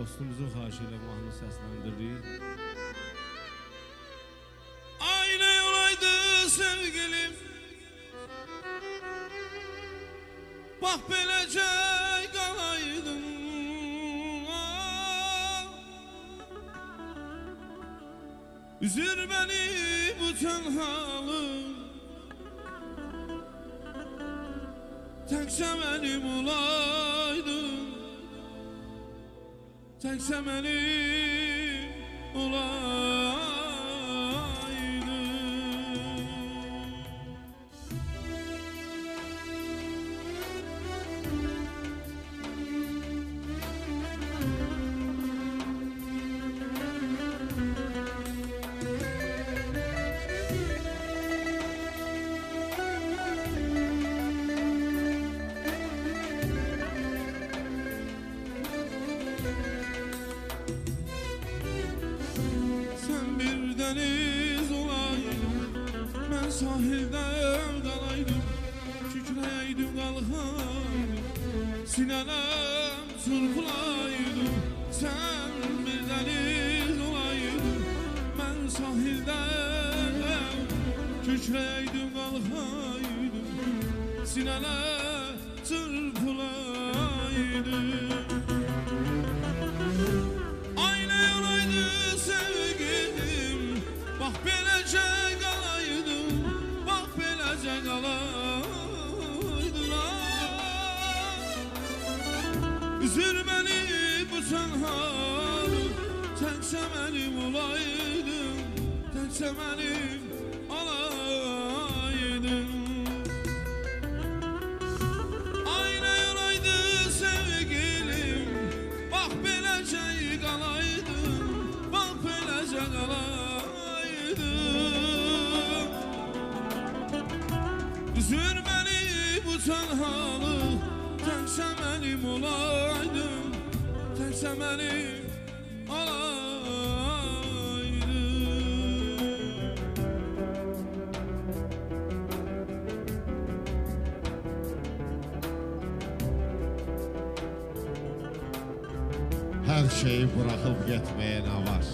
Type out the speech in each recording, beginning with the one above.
dostumuzun xahişiyle mahnı səsləndirik. Aynı yolaydı sevgilim, bak beləcə qalaydım. Üzür beni bu tenhalım, təkcə mənim olaydın, təkcə mənim olaydın. Deniz olaydım, ben sahilde kalaydım, kükreydim kalkaydım, sinem çırpılaydım. Sen bir deniz olaydın, ben sahilde kükreydim kalkaydım, sinem çırpılaydım. Aynı yolaydı sevgilim, bak beləcə qalaydım, bak beləcə qalaydım. Üzür beni bu tenhalım, təkcə mənim olaydın, təkcə mənim olaydın. Aynı yolaydı sevgilim, bak beləcə qalaydım, bak beləcə qalaydım. Üzür beni bu tenhalıq, təkcə mənim olaydın, təkcə mənim olaydın. Her şeyi bırakıp gitmeye ne var?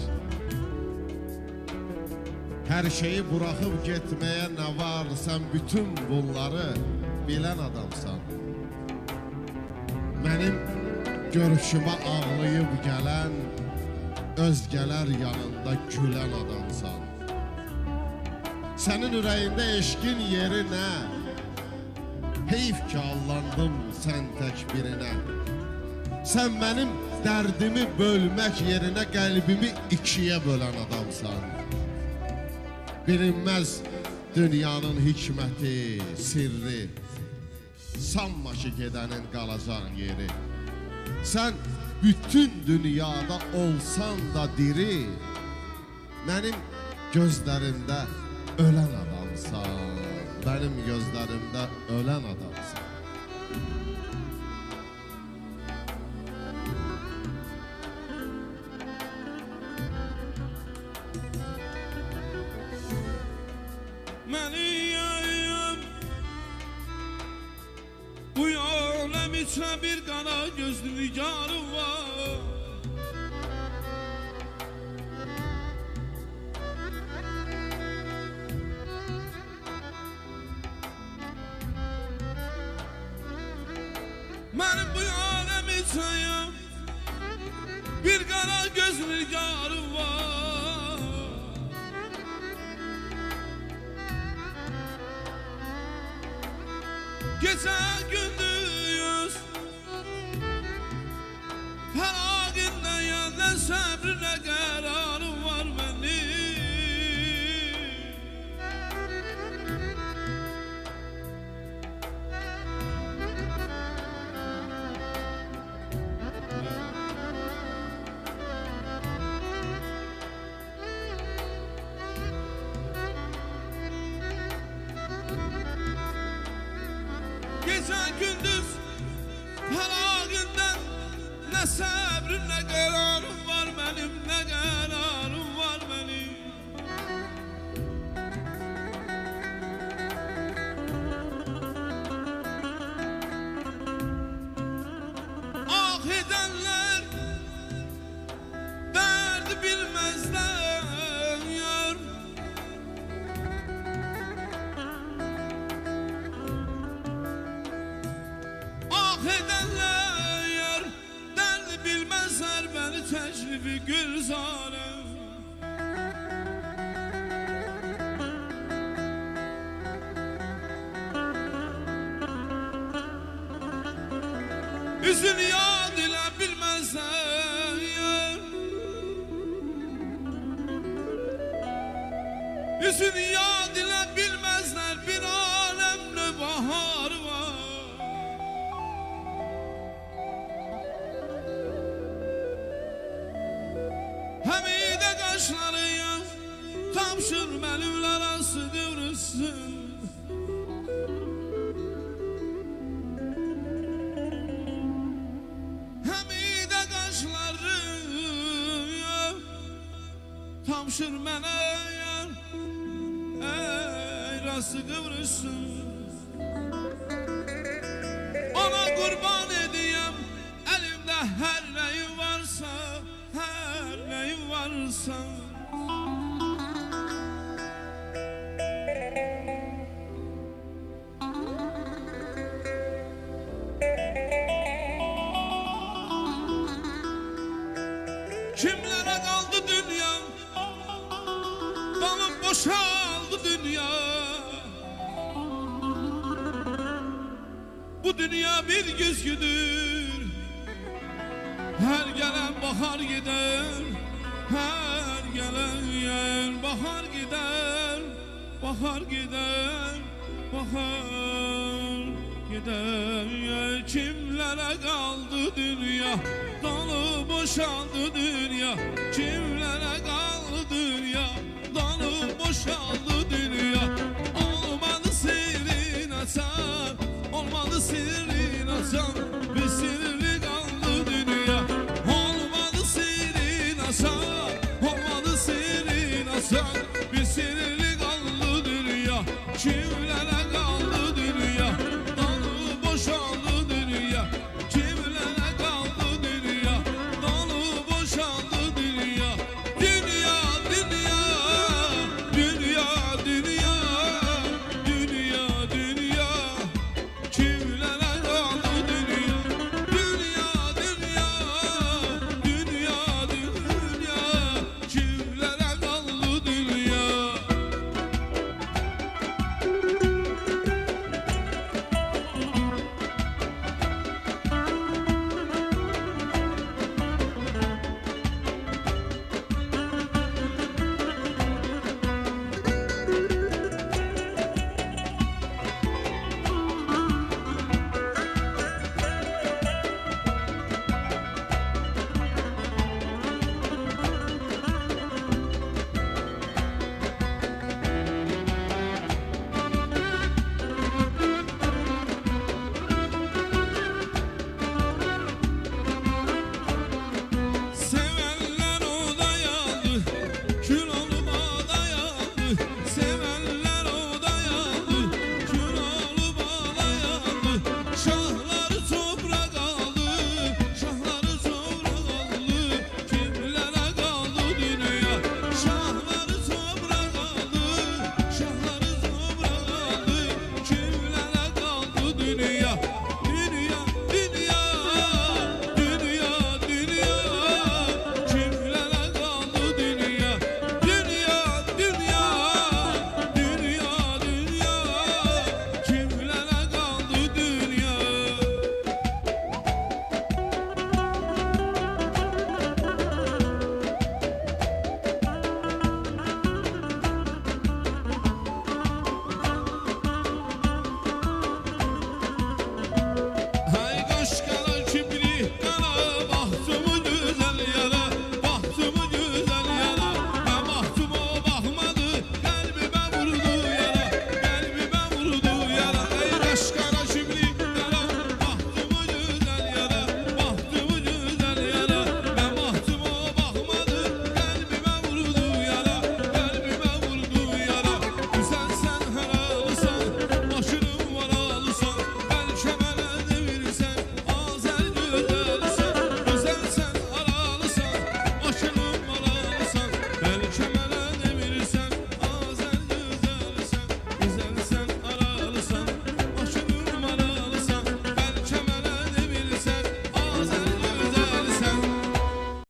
Her şeyi bırakıp gitmeye ne var? Sen bütün bunları bilen adamsan. Benim görüşüme ağlayıp gelen, özgeler yanında gülen adamsan. Senin yüreğinde eşkin yeri ne? Heyif ki allandım sen tek birine. Sen benim derdimi bölmek yerine kalbimi ikiye bölen adamsan. Bilinmez dünyanın hikmeti, sirri, sanma ki gidenin kalacak yeri. Sen bütün dünyada olsan da diri, benim gözlerimde ölen adamsan. Benim gözlerimde ölen adamsan. Məniyəm, bu aləm içə bir qara gözlü nigarım var. Mənim bu aləm içəyəm, bir qara gözlü nigarım var. Gece gündüz her ağında yandan sabrına kararım var benim. Gece gündüz her ağından ne sabrın ne kararım var benim, ne kararım var benim. Ah edenler bir gülzarım. Üzün yad ile bilmezler yar. Üzün yad ile bilmezler bir alemde bahar var. Həmidə qaşlarıya tapşır mənimlə arası qıvrılsın. Həmidə qaşlarıya tapşır mənə yar, ey rası qıvrılsın. Ona qurban ediyəm əlimdə hər nəyi varsa, her neyim varsa. Kimlere kaldı dünya, dalıp boşaldı dünya. Bu dünya bir güzgüdür, her gelen bahar gider, her gelen yer bahar gider, bahar gider, bahar gider yer. Kimlere kaldı dünya, dalı boşaldı dünya. Kimlere kaldı dünya, dalı boşaldı